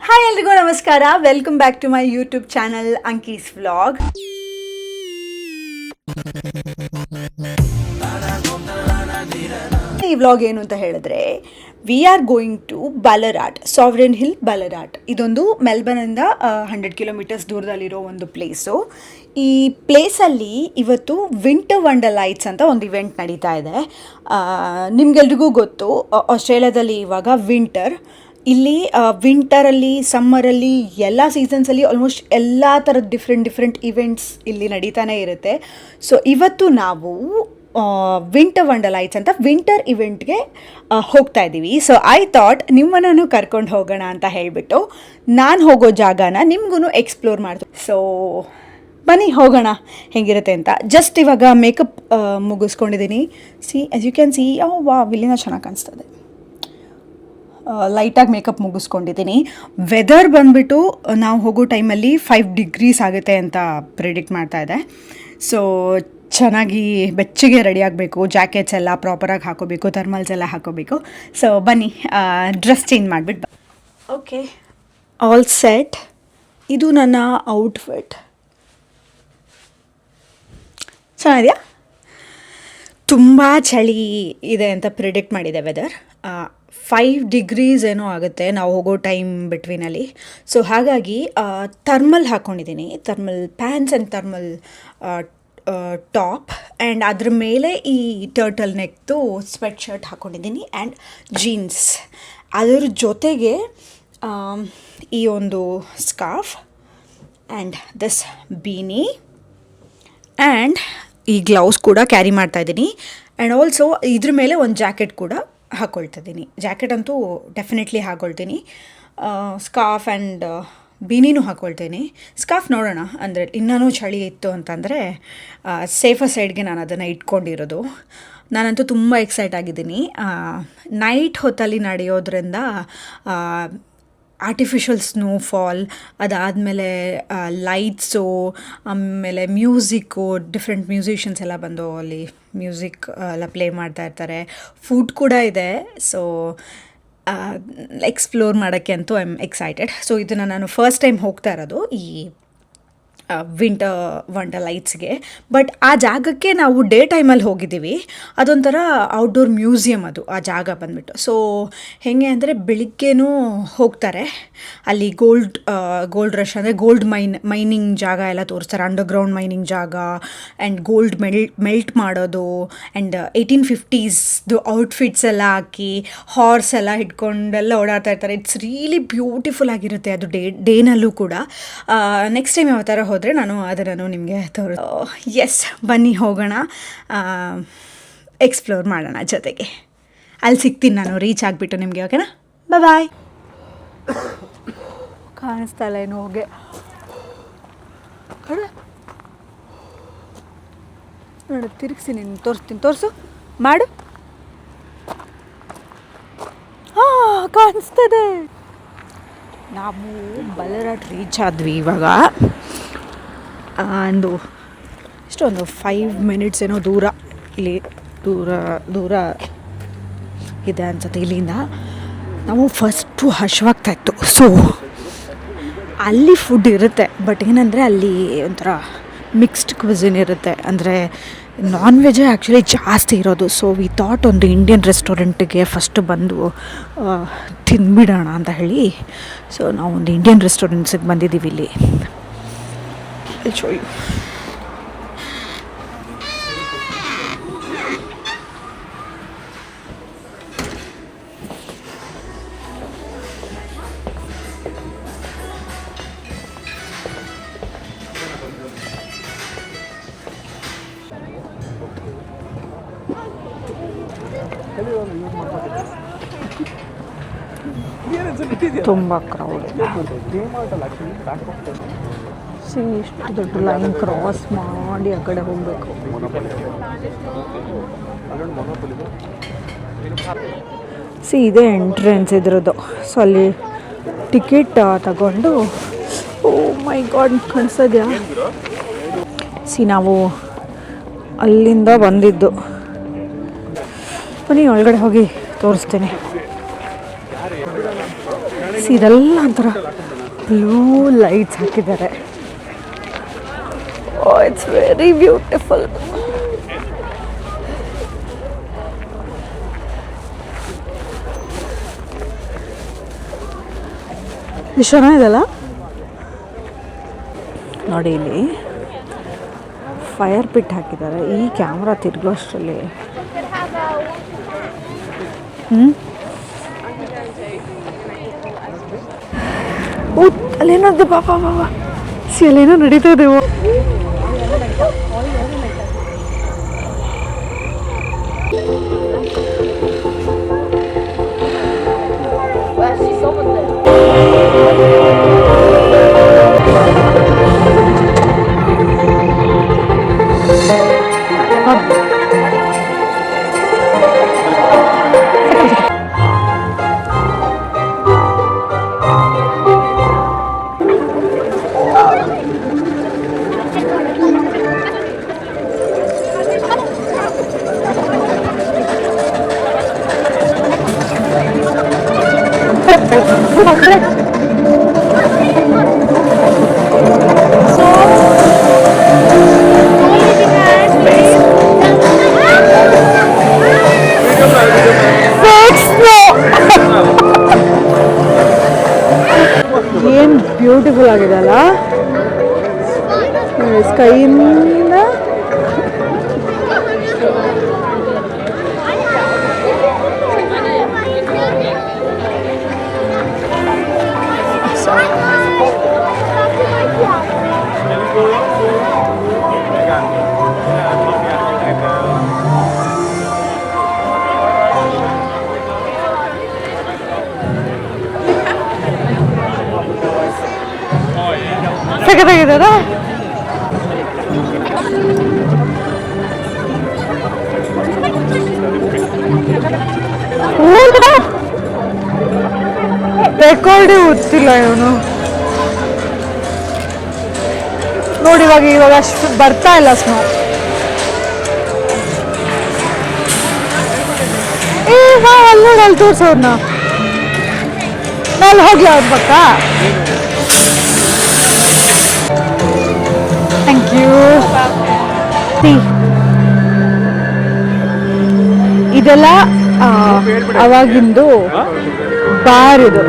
Hi ಎಲ್ರಿಗೂ ನಮಸ್ಕಾರ. Welcome back to my YouTube channel Anki's vlog. ಈ ವ್ಲಾಗ್ ಏನು ಅಂತ ಹೇಳಿದ್ರೆ, we are going to Ballarat, Sovereign Hill Ballarat. ಇದೊಂದು ಮೆಲ್ಬರ್ನಿಂದ 100 ಕಿಲೋಮೀಟರ್ಸ್ ದೂರದಲ್ಲಿರೋ ಒಂದು ಪ್ಲೇಸು. ಈ ಪ್ಲೇಸಲ್ಲಿ ಇವತ್ತು ವಿಂಟರ್ ವಂಡರ್ ಲೈಟ್ಸ್ ಅಂತ ಒಂದು ಇವೆಂಟ್ ನಡೀತಾ ಇದೆ. ನಿಮ್ಗೆಲ್ರಿಗೂ ಗೊತ್ತು, ಆಸ್ಟ್ರೇಲಿಯಾದಲ್ಲಿ ಇವಾಗ ವಿಂಟರ್. ಇಲ್ಲಿ ವಿಂಟರಲ್ಲಿ, ಸಮ್ಮರಲ್ಲಿ, ಎಲ್ಲ ಸೀಸನ್ಸಲ್ಲಿ ಆಲ್ಮೋಸ್ಟ್ ಎಲ್ಲ ಥರದ ಡಿಫ್ರೆಂಟ್ ಇವೆಂಟ್ಸ್ ಇಲ್ಲಿ ನಡೀತಾನೆ ಇರುತ್ತೆ. ಸೊ ಇವತ್ತು ನಾವು ವಿಂಟರ್ ವಂಡರ್ ಲೈಟ್ಸ್ ಅಂತ ವಿಂಟರ್ ಇವೆಂಟ್ಗೆ ಹೋಗ್ತಾ ಇದ್ದೀವಿ. ಸೊ ಐ ಥಾಟ್ ನಿಮ್ಮನ್ನು ಕರ್ಕೊಂಡು ಹೋಗೋಣ ಅಂತ ಹೇಳಿಬಿಟ್ಟು ನಾನು ಹೋಗೋ ಜಾಗನ ನಿಮಗೂ ಎಕ್ಸ್ಪ್ಲೋರ್ ಮಾಡ್ತೀನಿ. ಸೊ ಬನ್ನಿ ಹೋಗೋಣ ಹೇಗಿರುತ್ತೆ ಅಂತ. ಜಸ್ಟ್ ಇವಾಗ ಮೇಕಪ್ ಮುಗಿಸ್ಕೊಂಡಿದ್ದೀನಿ. ಆ್ಯಸ್ ಯು ಕ್ಯಾನ್ ಸಿ, ವಾ ಇಲ್ಲಿಂದ ಚೆನ್ನಾಗಿ ಕಾಣಿಸ್ತದೆ. ಲೈಟಾಗಿ ಮೇಕಪ್ ಮುಗಿಸ್ಕೊಂಡಿದ್ದೀನಿ. ವೆದರ್ ಬಂದುಬಿಟ್ಟು ನಾವು ಹೋಗೋ ಟೈಮಲ್ಲಿ 5 ಡಿಗ್ರೀಸ್ ಆಗುತ್ತೆ ಅಂತ ಪ್ರಿಡಿಕ್ಟ್ ಮಾಡ್ತಾ ಇದೆ. ಸೊ ಚೆನ್ನಾಗಿ ಬೆಚ್ಚಗೆ ರೆಡಿ ಆಗಬೇಕು, ಜಾಕೆಟ್ಸ್ ಎಲ್ಲ ಪ್ರಾಪರಾಗಿ ಹಾಕೋಬೇಕು, ಥರ್ಮಲ್ಸ್ ಎಲ್ಲ ಹಾಕೋಬೇಕು. ಸೊ ಬನ್ನಿ ಡ್ರೆಸ್ ಚೇಂಜ್ ಮಾಡಿಬಿಟ್ಟು ಓಕೆ, ಆಲ್ ಸೆಟ್. ಇದು ನನ್ನ ಔಟ್ಫಿಟ್. ಚೆನ್ನಾಗಿದೆಯಾ? ತುಂಬ ಚಳಿ ಇದೆ ಅಂತ ಪ್ರಿಡಿಕ್ಟ್ ಮಾಡಿದೆ ವೆದರ್. 5 ಡಿಗ್ರೀಸ್ ಏನೋ ಆಗುತ್ತೆ ನಾವು ಹೋಗೋ ಟೈಮ್ ಬಿಟ್ವೀನಲ್ಲಿ. ಸೊ ಹಾಗಾಗಿ ಥರ್ಮಲ್ ಹಾಕ್ಕೊಂಡಿದ್ದೀನಿ, thermal pants and thermal top, and ಅದ್ರ ಮೇಲೆ ಈ ಟರ್ಟಲ್ ನೆಕ್ದು ಸ್ವೆಟ್ ಶರ್ಟ್ ಹಾಕ್ಕೊಂಡಿದ್ದೀನಿ ಆ್ಯಂಡ್ ಜೀನ್ಸ್. ಅದರ ಜೊತೆಗೆ ಈ ಒಂದು ಸ್ಕಾರ್ಫ್ ಆ್ಯಂಡ್ ದಿಸ್ ಬೀನಿ ಆ್ಯಂಡ್ ಈ ಗ್ಲೌಸ್ ಕೂಡ ಕ್ಯಾರಿ ಮಾಡ್ತಾಯಿದ್ದೀನಿ. ಆ್ಯಂಡ್ ಆಲ್ಸೋ ಇದ್ರ ಮೇಲೆ ಒಂದು ಜಾಕೆಟ್ ಕೂಡ ಹಾಕ್ಕೊಳ್ತಿದ್ದೀನಿ. ಜಾಕೆಟ್ ಅಂತೂ ಡೆಫಿನೆಟ್ಲಿ ಹಾಕ್ಕೊಳ್ತೀನಿ. ಸ್ಕಾರ್ಫ್ ಆ್ಯಂಡ್ ಬೀನಿನೂ ಹಾಕ್ಕೊಳ್ತೀನಿ. ಸ್ಕಾರ್ಫ್ ನೋಡೋಣ, ಅಂದರೆ ಇನ್ನೂ ಚಳಿ ಇತ್ತು ಅಂತಂದರೆ ಸೇಫರ್ ಸೈಡ್ಗೆ ನಾನು ಅದನ್ನು ಇಟ್ಕೊಂಡಿರೋದು. ನಾನಂತೂ ತುಂಬ ಎಕ್ಸೈಟ್ ಆಗಿದ್ದೀನಿ. ನೈಟ್ ಹೊತ್ತಲ್ಲಿ ನಡೆಯೋದ್ರಿಂದ ಆರ್ಟಿಫಿಷಿಯಲ್ ಸ್ನೋಫಾಲ್, ಅದಾದಮೇಲೆ ಲೈಟ್ಸು, ಆಮೇಲೆ ಮ್ಯೂಸಿಕ್ಕು, ಡಿಫ್ರೆಂಟ್ ಮ್ಯೂಸಿಷಿಯನ್ಸ್ ಎಲ್ಲ ಬಂದು ಅಲ್ಲಿ ಮ್ಯೂಸಿಕ್ ಎಲ್ಲ ಪ್ಲೇ ಮಾಡ್ತಾ ಇರ್ತಾರೆ. ಫುಡ್ ಕೂಡ ಇದೆ. ಸೊ ಎಕ್ಸ್ಪ್ಲೋರ್ ಮಾಡೋಕ್ಕೆ ಅಂತೂ ಐ ಆಮ್ ಎಕ್ಸೈಟೆಡ್. ಸೊ ಇದನ್ನು ನಾನು ಫಸ್ಟ್ ಟೈಮ್ ಹೋಗ್ತಾ ಇರೋದು ಈ ವಿಂಟರ್ ವಂಡರ್ ಲೈಟ್ಸ್ಗೆ. ಬಟ್ ಆ ಜಾಗಕ್ಕೆ ನಾವು ಡೇ ಟೈಮಲ್ಲಿ ಹೋಗಿದ್ದೀವಿ. ಅದೊಂಥರ ಔಟ್ಡೋರ್ ಮ್ಯೂಸಿಯಮ್ ಅದು, ಆ ಜಾಗ ಬಂದುಬಿಟ್ಟು. ಸೊ ಹೇಗೆ ಅಂದರೆ ಬೆಳಿಗ್ಗೆನೂ ಹೋಗ್ತಾರೆ, ಅಲ್ಲಿ ಗೋಲ್ಡ್ ರಶ್ ಅಂದರೆ ಗೋಲ್ಡ್ ಮೈನಿಂಗ್ ಜಾಗ ಎಲ್ಲ ತೋರಿಸ್ತಾರೆ, ಅಂಡರ್ಗ್ರೌಂಡ್ ಮೈನಿಂಗ್ ಜಾಗ, ಆ್ಯಂಡ್ ಗೋಲ್ಡ್ ಮೆಲ್ಟ್ ಮಾಡೋದು, ಆ್ಯಂಡ್ 1850ಸ್ದು ಔಟ್ಫಿಟ್ಸ್ ಎಲ್ಲ ಹಾಕಿ ಹಾರ್ಸ್ ಎಲ್ಲ ಹಿಡ್ಕೊಂಡೆಲ್ಲ ಓಡಾಡ್ತಾ ಇರ್ತಾರೆ. ಇಟ್ಸ್ ರಿಯಲಿ ಬ್ಯೂಟಿಫುಲ್ ಆಗಿರುತ್ತೆ ಅದು ಡೇನಲ್ಲೂ ಕೂಡ. ನೆಕ್ಸ್ಟ್ ಟೈಮ್ ಯಾವ ಥರ ಹೋದರೆ ನಾನು ಅದನ್ನು ನಿಮಗೆ ಎಸ್ ಬನ್ನಿ ಹೋಗೋಣ, ಎಕ್ಸ್ಪ್ಲೋರ್ ಮಾಡೋಣ ಜೊತೆಗೆ. ಅಲ್ಲಿ ಸಿಗ್ತೀನಿ ನಾನು ರೀಚ್ ಆಗಿಬಿಟ್ಟು ನಿಮಗೆ. ಓಕೆನಾ? ಬಾಯ್. ಕಾಣಿಸ್ತಾ ಇಲ್ಲ ಏನು ಹೋಗಿ ನೋಡು, ತಿರುಗಿಸಿ ನೀನು ತೋರಿಸು ಮಾಡು. ಹಾಂ, ಕಾಣಿಸ್ತದೆ. ನಾವು ಬಾಲರಾಟ್ ರೀಚ್ ಆದ್ವಿ ಇವಾಗ. ಒಂದು ಇಷ್ಟೊಂದು 5 ಮಿನಿಟ್ಸ್ ಏನೋ ದೂರ, ಇಲ್ಲಿ ದೂರ ಇದೆ ಅನ್ಸುತ್ತೆ ಇಲ್ಲಿಂದ. ನಾವು ಫಸ್ಟು ಹಶ್ವಾಗ್ತಾಯಿತ್ತು. ಸೊ ಅಲ್ಲಿ ಫುಡ್ ಇರುತ್ತೆ, ಬಟ್ ಏನಂದರೆ ಅಲ್ಲಿ ಒಂಥರ ಮಿಕ್ಸ್ಡ್ ಕ್ವಿಸಿನ್ ಇರುತ್ತೆ, ಅಂದರೆ ನಾನ್ ವೆಜ್ಜೇ ಆ್ಯಕ್ಚುಲಿ ಜಾಸ್ತಿ ಇರೋದು. ಸೊ ವಿ ಥಾಟ್ ಒಂದು ಇಂಡಿಯನ್ ರೆಸ್ಟೋರೆಂಟಿಗೆ ಫಸ್ಟ್ ಬಂದು ತಿಂದ್ಬಿಡೋಣ ಅಂತ ಹೇಳಿ. ಸೊ ನಾವು ಒಂದು ಇಂಡಿಯನ್ ರೆಸ್ಟೋರೆಂಟ್ಸಿಗೆ ಬಂದಿದ್ದೀವಿ ಇಲ್ಲಿ. Show you. ತುಂಬ ಕ್ರೌಡ್. ಇಷ್ಟು ದೊಡ್ಡ ಲೈನ್ ಕ್ರಾಸ್ ಮಾಡಿ ಆ ಕಡೆ ಹೋಗಬೇಕು. ಇದೇ ಎಂಟ್ರೆನ್ಸ್ ಇದ್ರದ್ದು. ಸೊ ಅಲ್ಲಿ ಟಿಕೆಟ್ ತಗೊಂಡು, ಓ ಮೈ ಗಾಡ್, ಕಾಣಿಸ್ತಿದ್ಯಾ? ನಾವು ಅಲ್ಲಿಂದ ಬಂದಿದ್ದು. ಬನ್ನಿ ಒಳಗಡೆ ಹೋಗಿ ತೋರಿಸ್ತೀನಿ. ಇದೆಲ್ಲ ಒಂಥರ ಬ್ಲೂ ಲೈಟ್ಸ್ ಹಾಕಿದ್ದಾರೆ. It's very beautiful. ಎಷ್ಟು ಚೆನ್ನಾಗಿದೆಲ್ಲ ನೋಡಿ. ಇಲ್ಲಿ ಫೈರ್ ಪಿಟ್ ಹಾಕಿದ್ದಾರೆ. ಈ ಕ್ಯಾಮ್ರಾ ತಿರುಗೋ ಅಷ್ಟರಲ್ಲಿ ಅಲ್ಲೇನೋ ಬಾಬಾ ಬಾಬಾ ಅಲ್ಲೇನೋ ನಡೀತಾ ಇದೆವು. ಏನ್ ಬ್ಯೂಟಿಫುಲ್ ಆಗಿದೆ ಅಲ್ಲ ಸ್ಕೈಯಿಂದ. ಸಖತ್ತಾಗಿದ್ದಾರಾ? ರೆಕಾರ್ಡೇ ಓದ್ತಿಲ್ಲ ಇವನು ನೋಡಿ. ಇವಾಗ ಅಷ್ಟು ಬರ್ತಾ ಇಲ್ಲ ಸ್ನೋ. ಅಲ್ಲಿ ತೋರ್ಸೋರ್ನ ನಾನು ಹೋಗ್ಲಿ ಅವ್ರ ಪಕ್ಕ. Thank you. ಇದೆಲ್ಲ ಅವಾಗಿಂದು ಬಾರ್. ಇದು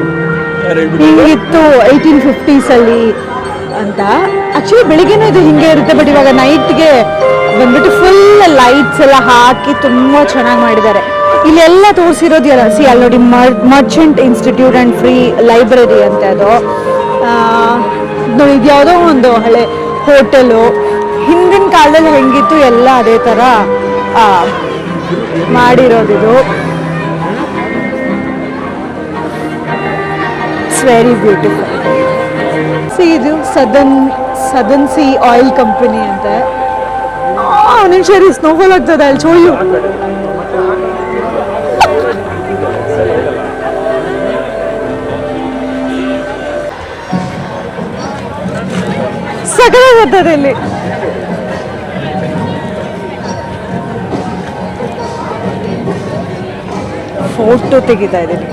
ಹಿಂಗಿತ್ತು 1850s ಅಂತ. ಆಕ್ಚುಲಿ ಬೆಳಿಗ್ಗೆನೂ ಇದು ಹಿಂಗೆ ಇರುತ್ತೆ, ಬಟ್ ಇವಾಗ ನೈಟ್ಗೆ ಬಂದ್ಬಿಟ್ಟು ಫುಲ್ ಲೈಟ್ಸ್ ಎಲ್ಲ ಹಾಕಿ ತುಂಬ ಚೆನ್ನಾಗಿ ಮಾಡಿದ್ದಾರೆ. ಇಲ್ಲೆಲ್ಲ ತೋರಿಸಿರೋದು ಅಲ್ಲಿ ನೋಡಿ, Merchant institute and free library ಅಂತ. ಅದು ನೋಡಿ, ಇದು ಯಾವುದೋ ಒಂದು ಹಳೆ ಹೋಟೆಲು. ಹಿಂದಿನ ಕಾಲದಲ್ಲಿ ಹೆಂಗಿತ್ತು ಎಲ್ಲ ಅದೇ ಥರ ಮಾಡಿರೋದಿದು. It's very beautiful. ಇದು ಸದನ್ ಸಿ ಆಯಿಲ್ ಕಂಪನಿ ಅಂತ. ನಿಮಿಷ ರೀ, ಸ್ನೋಫಾಲ್ ಆಗ್ತದೆ ಅಲ್ಲಿ ಚೋಳು. ಸಕಲಾಗತ್ತದೆ ಇಲ್ಲಿ. ಫೋಟೋ ತೆಗಿತಾ ಇದ್ದೀನಿ.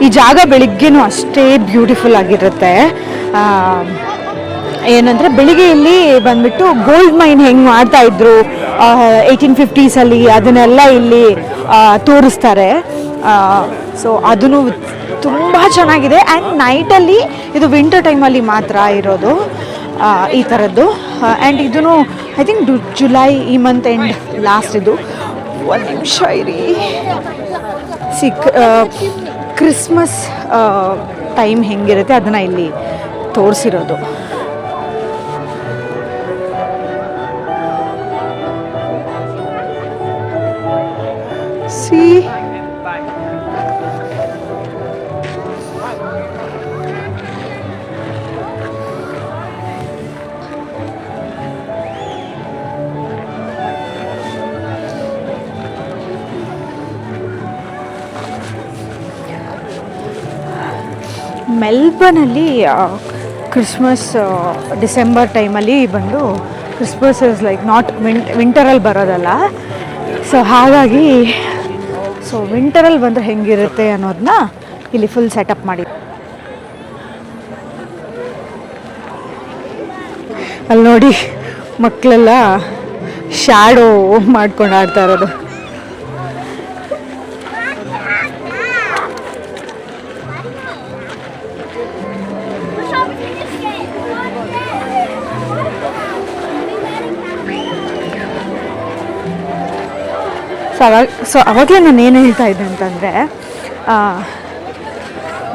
ಈ ಜಾಗ ಬೆಳಿಗ್ಗೆನೂ ಅಷ್ಟೇ ಬ್ಯೂಟಿಫುಲ್ ಆಗಿರುತ್ತೆ. ಏನಂದರೆ ಬೆಳಿಗ್ಗೆ ಇಲ್ಲಿ ಬಂದ್ಬಿಟ್ಟು ಗೋಲ್ಡ್ ಮೈನ್ ಹೆಂಗೆ ಮಾಡ್ತಾ ಇದ್ರು 1850s ಅದನ್ನೆಲ್ಲ ಇಲ್ಲಿ ತೋರಿಸ್ತಾರೆ. ಸೊ ಅದನ್ನು ತುಂಬ ಚೆನ್ನಾಗಿದೆ. ಆ್ಯಂಡ್ ನೈಟಲ್ಲಿ ಇದು ವಿಂಟರ್ ಟೈಮಲ್ಲಿ ಮಾತ್ರ ಇರೋದು ಈ ಥರದ್ದು. ಆ್ಯಂಡ್ ಇದೂ ಐ ಥಿಂಕ್ ಜುಲೈ ಈ ಮಂತ್ ಎಂಡ್ ಲಾಸ್ಟ್. ಇದು ಒಂದು ನಿಮಿಷ ಇರಿ. ಕ್ರಿಸ್ಮಸ್ ಟೈಮ್ ಹೆಂಗಿರುತ್ತೆ ಅದನ್ನು ಇಲ್ಲಿ ತೋರಿಸಿರೋದು. ಸಿ ಮೆಲ್ಬರ್ನಲ್ಲಿ ಕ್ರಿಸ್ಮಸ್ ಡಿಸೆಂಬರ್ ಟೈಮಲ್ಲಿ ಬಂದು ಕ್ರಿಸ್ಮಸ್ ಇಸ್ ಲೈಕ್ ನಾಟ್ ವಿಂಟರಲ್ಲಿ ಬರೋದಲ್ಲ. ಸೊ ಹಾಗಾಗಿ ಸೊ ಸೊ ವಿಂಟರಲ್ಲಿ ಬಂದರೆ ಹೆಂಗಿರುತ್ತೆ ಅನ್ನೋದನ್ನ ಇಲ್ಲಿ ಫುಲ್ ಸೆಟಪ್ ಮಾಡಿ. ಅಲ್ಲಿ ನೋಡಿ ಮಕ್ಕಳೆಲ್ಲ ಶ್ಯಾಡೋ ಮಾಡ್ಕೊಂಡು ಆಡ್ತಾ ಇರೋದು. ಸೊ ಅವಾಗಲೇ ನಾನು ಏನು ಹೇಳ್ತಾ ಇದ್ದೆ ಅಂತಂದರೆ,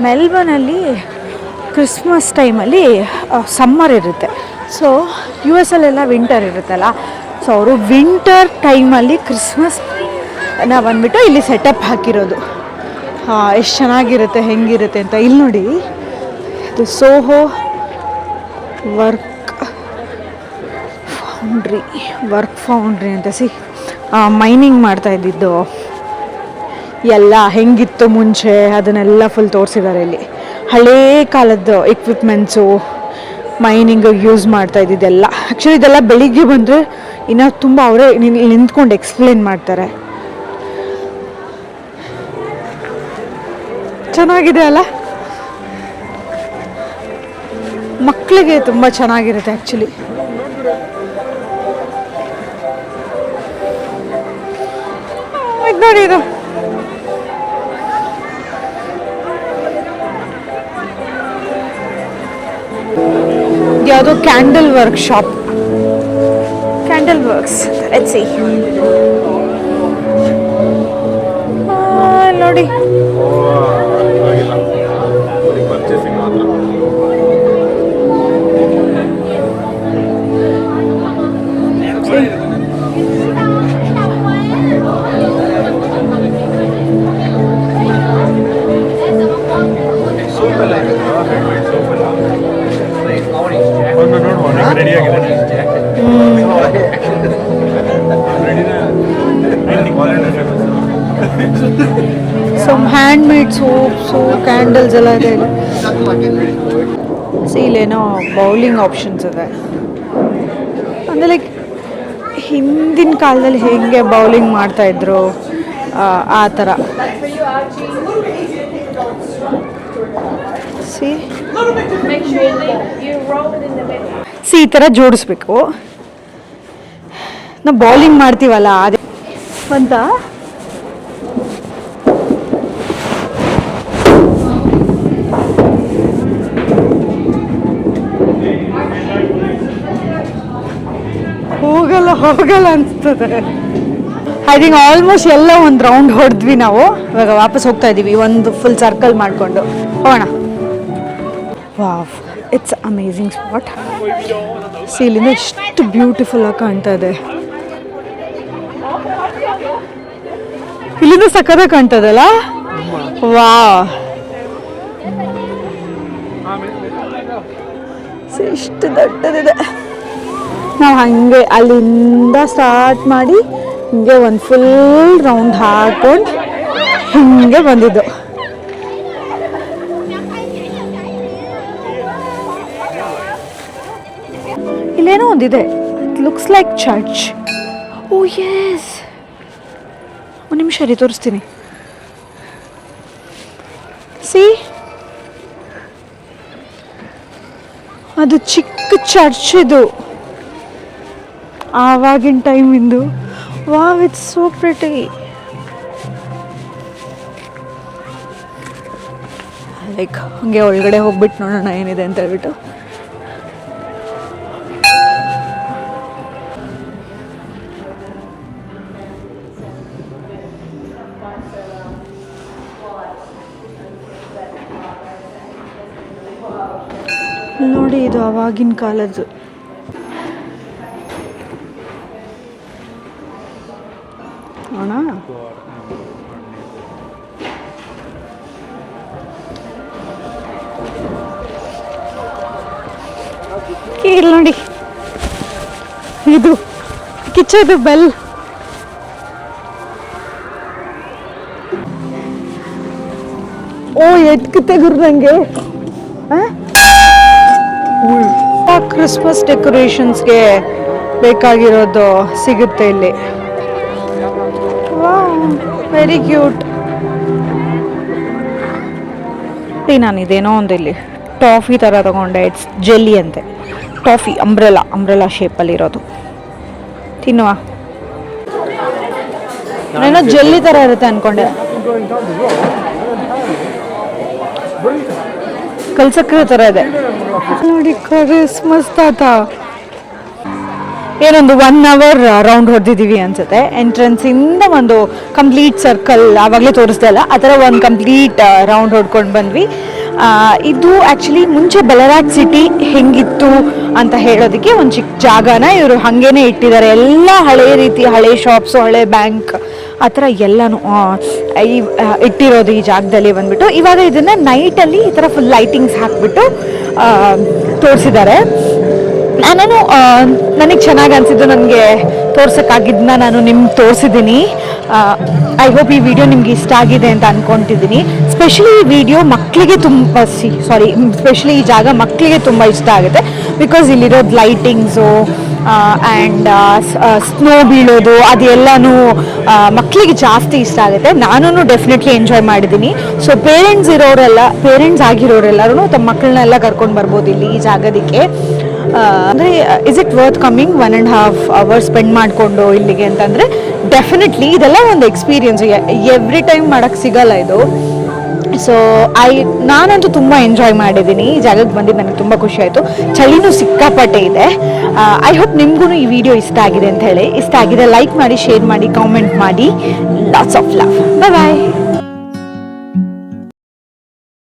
ಮೆಲ್ಬರ್ನಲ್ಲಿ ಕ್ರಿಸ್ಮಸ್ ಟೈಮಲ್ಲಿ ಸಮ್ಮರ್ ಇರುತ್ತೆ. ಸೊ ಯು ಎಸ್ ಅಲ್ಲೆಲ್ಲ ವಿಂಟರ್ ಇರುತ್ತಲ್ಲ, ಸೊ ಅವರು ವಿಂಟರ್ ಟೈಮಲ್ಲಿ ಕ್ರಿಸ್ಮಸ್ನ ಬಂದುಬಿಟ್ಟು ಇಲ್ಲಿ ಸೆಟಪ್ ಹಾಕಿರೋದು. ಎಷ್ಟು ಚೆನ್ನಾಗಿರುತ್ತೆ, ಹೆಂಗಿರುತ್ತೆ ಅಂತ. ಇಲ್ಲಿ ನೋಡಿ, ಇದು ಸೋಹೋ ವರ್ಕ್ ಫೌಂಡ್ರಿ ಅಂತ. ಮೈನಿಂಗ್ ಮಾಡ್ತಾ ಇದ್ದಿದ್ದು ಎಲ್ಲ ಹೆಂಗಿತ್ತು ಮುಂಚೆ ಅದನ್ನೆಲ್ಲ ಫುಲ್ ತೋರಿಸಿದ್ದಾರೆ ಇಲ್ಲಿ. ಹಳೇ ಕಾಲದ್ದು ಎಕ್ವಿಪ್ಮೆಂಟ್ಸು, ಮೈನಿಂಗಿಗೆ ಯೂಸ್ ಮಾಡ್ತಾ ಇದ್ದಿದ್ದೆಲ್ಲ. ಆ್ಯಕ್ಚುಲಿ ಇದೆಲ್ಲ ಬೆಳಿಗ್ಗೆ ಬಂದರೆ ಇನ್ನೂ ತುಂಬ ಅವರೇ ನಿಂತ್ಕೊಂಡು ಎಕ್ಸ್ಪ್ಲೇನ್ ಮಾಡ್ತಾರೆ. ಚೆನ್ನಾಗಿದೆ ಅಲ್ಲ, ಮಕ್ಕಳಿಗೆ ತುಂಬ ಚೆನ್ನಾಗಿರುತ್ತೆ ಆ್ಯಕ್ಚುಲಿ. ನೋಡಿ, ಇದು ಯಾವುದೋ candle workshop, candle works. Let's see. ನೋಡಿ, some handmade soaps, ಕ್ಯಾಂಡಲ್ಸ್ ಎಲ್ಲ ಇದೆ. ಇಲ್ಲೇನೋ ಬೌಲಿಂಗ್ ಆಪ್ಷನ್ಸ್ ಇದೆ ಅಂದರೆ ಲೈಕ್ ಹಿಂದಿನ ಕಾಲದಲ್ಲಿ ಹೇಗೆ ಬೌಲಿಂಗ್ ಮಾಡ್ತಾಯಿದ್ರು ಆ ಥರ. ಈ ಥರ ಜೋಡಿಸ್ಬೇಕು. ನಾವು ಬೌಲಿಂಗ್ ಮಾಡ್ತೀವಲ್ಲ ಅದೇ ಅಂತ. ಹೋಗಲ್ಲ ಅನಿಸ್ತದೆ. ಐ ಥಿಂಕ್ ಆಲ್ಮೋಸ್ಟ್ ಎಲ್ಲ ಒಂದು ರೌಂಡ್ ಹೊಡೆದ್ವಿ ನಾವು. ಇವಾಗ ವಾಪಸ್ ಹೋಗ್ತಾ ಇದ್ದೀವಿ, ಒಂದು ಫುಲ್ ಸರ್ಕಲ್ ಮಾಡಿಕೊಂಡು ಹೋಗೋಣ. Wow, it's amazing spot. ಇಲ್ಲಿಂದ ಎಷ್ಟು ಬ್ಯೂಟಿಫುಲ್ ಆಗಿ ಕಾಣ್ತಾ ಇದೆ. ಇಲ್ಲಿಂದ ಸಕ್ಕತ್ತಾಗಿ ಕಾಣ್ತದಲ್ಲ. ವಾವ್, ಇಷ್ಟು ದೊಡ್ಡದಿದೆ. ನಾವು ಹಾಗೆ ಅಲ್ಲಿಂದ ಸ್ಟಾರ್ಟ್ ಮಾಡಿ ಹಿಂಗೆ ಒಂದು ಫುಲ್ ರೌಂಡ್ ಹಾಕೊಂಡು ಹಿಂಗೆ ಬಂದಿದ್ದು. ಇಲ್ಲೇನೋ ಒಂದಿದೆ, it looks like church. Oh yes, ಒಂದು ನಿಮಿಷ ರೀ ತೋರಿಸ್ತೀನಿ. ಸಿ, ಅದು ಚಿಕ್ಕ ಚರ್ಚ್ ಇದು, ಆವಾಗಿನ ಟೈಮಿಂದು. Wow, it's so pretty. Like ಹಂಗೆ ಒಳಗಡೆ ಹೋಗ್ಬಿಟ್ಟು ನೋಡೋಣ ಏನಿದೆ ಅಂತ ಹೇಳ್ಬಿಟ್ಟು. ನೋಡಿ, ಇದು ಆವಾಗಿನ ಕಾಲದ್ದು. ಇಲ್ಲಿ ನೋಡಿ, ಇದು ಕಿಚ್ಚದು ಬೆಲ್. ಓ, ಎತ್ಕ ತೆಗುರ್ದಂಗೆ. ಕ್ರಿಸ್ಮಸ್ ಡೆಕೋರೇಷನ್ಸ್ಗೆ ಬೇಕಾಗಿರೋದು ಸಿಗುತ್ತೆ ಇಲ್ಲಿ. Wow, very cute. ನಾನು ಇದೇನೋ ಒಂದು ಇಲ್ಲಿ ಟಾಫಿ ಥರ ತೊಗೊಂಡೆ. ಇಟ್ಸ್ ಜೆಲ್ಲಿ ಅಂತೆ, ಟಾಫಿ ಅಂಬ್ರೆಲಾ ಶೇಪಲ್ಲಿರೋದು. ತಿನ್ನುವ, ಏನೋ ಜೆಲ್ಲಿ ಥರ ಇರುತ್ತೆ ಅಂದ್ಕೊಂಡೆ. ಕಲ್ಸಕ್ರೆ ಥರ ಇದೆ ನೋಡಿ. ಕ್ರಿಸ್ಮಸ್ ತಾತ ಏನೊಂದು 1 hour ರೌಂಡ್ ಹೊಡೆದಿದ್ದೀವಿ ಅನ್ಸುತ್ತೆ. ಎಂಟ್ರೆನ್ಸಿಂದ ಒಂದು ಕಂಪ್ಲೀಟ್ ಸರ್ಕಲ್, ಆವಾಗಲೇ ತೋರಿಸ್ದೆ ಅಲ್ಲ, ಆ ಥರ ಒಂದು ಕಂಪ್ಲೀಟ್ ರೌಂಡ್ ಹೊಡ್ಕೊಂಡು ಬಂದ್ವಿ. ಇದು ಆ್ಯಕ್ಚುಲಿ ಮುಂಚೆ ಬಲರಾಜ್ ಸಿಟಿ ಹೆಂಗಿತ್ತು ಅಂತ ಹೇಳೋದಕ್ಕೆ ಒಂದು ಚಿಕ್ಕ ಜಾಗನ ಇವರು ಹಾಗೇನೆ ಇಟ್ಟಿದ್ದಾರೆ. ಎಲ್ಲ ಹಳೆ ರೀತಿ, ಹಳೆ ಶಾಪ್ಸು, ಹಳೆ ಬ್ಯಾಂಕ್, ಆ ಥರ ಎಲ್ಲನೂ ಇಟ್ಟಿರೋದು ಈ ಜಾಗದಲ್ಲಿ ಬಂದ್ಬಿಟ್ಟು. ಇವಾಗ ಇದನ್ನು ನೈಟಲ್ಲಿ ಈ ಥರ ಫುಲ್ ಲೈಟಿಂಗ್ಸ್ ಹಾಕಿಬಿಟ್ಟು ತೋರಿಸಿದ್ದಾರೆ. ನನಗೆ ಚೆನ್ನಾಗಿ ಅನಿಸಿದ್ದು, ನನಗೆ ತೋರ್ಸೋಕ್ಕಾಗಿದ್ದನ್ನ ನಾನು ನಿಮ್ಗೆ ತೋರಿಸಿದ್ದೀನಿ. ಐ ಹೋಪ್ ಈ ವಿಡಿಯೋ ನಿಮ್ಗೆ ಇಷ್ಟ ಆಗಿದೆ ಅಂತ ಅಂದ್ಕೊತಿದ್ದೀನಿ. ಸ್ಪೆಷಲಿ ಈ ವಿಡಿಯೋ ಮಕ್ಕಳಿಗೆ ಸ್ಪೆಷಲಿ ಈ ಜಾಗ ಮಕ್ಕಳಿಗೆ ತುಂಬ ಇಷ್ಟ ಆಗುತ್ತೆ. ಬಿಕಾಸ್ ಇಲ್ಲಿರೋದು ಲೈಟಿಂಗ್ಸು ಆ್ಯಂಡ್ ಸ್ನೋ ಬೀಳೋದು ಅದೆಲ್ಲನೂ ಮಕ್ಕಳಿಗೆ ಜಾಸ್ತಿ ಇಷ್ಟ ಆಗುತ್ತೆ. ನಾನು ಡೆಫಿನೆಟ್ಲಿ ಎಂಜಾಯ್ ಮಾಡಿದ್ದೀನಿ. ಸೊ ಪೇರೆಂಟ್ಸ್ ಆಗಿರೋರೆಲ್ಲರೂ ತಮ್ಮ ಮಕ್ಕಳನ್ನೆಲ್ಲ ಕರ್ಕೊಂಡು ಬರ್ಬೋದು ಇಲ್ಲಿ ಈ ಜಾಗದಕ್ಕೆ. ಅಂದರೆ is it worth coming 1.5 hours spend ಮಾಡಿಕೊಂಡು ಇಲ್ಲಿಗೆ ಅಂತಂದರೆ ಡೆಫಿನೆಟ್ಲಿ ಇದೆಲ್ಲ ಒಂದು ಎಕ್ಸ್ಪೀರಿಯನ್ಸು. ಎವ್ರಿ ಟೈಮ್ ಮಾಡೋಕ್ಕೆ ಸಿಗಲ್ಲ ಇದು. ಸೊ ನಾನಂತೂ ತುಂಬ ಎಂಜಾಯ್ ಮಾಡಿದ್ದೀನಿ. ಈ ಜಾಗಕ್ಕೆ ಬಂದಿದ್ದು ನನಗೆ ತುಂಬ ಖುಷಿ ಆಯಿತು. ಚಳಿನೂ ಸಿಕ್ಕಾಪಟ್ಟೆ ಇದೆ. ಐ ಹೋಪ್ ನಿಮಗೂ ಈ ವಿಡಿಯೋ ಇಷ್ಟ ಆಗಿದೆ ಅಂತ ಹೇಳಿ. ಇಷ್ಟ ಆಗಿದೆ ಲೈಕ್ ಮಾಡಿ, ಶೇರ್ ಮಾಡಿ, ಕಾಮೆಂಟ್ ಮಾಡಿ. Lots of love. Bye bye.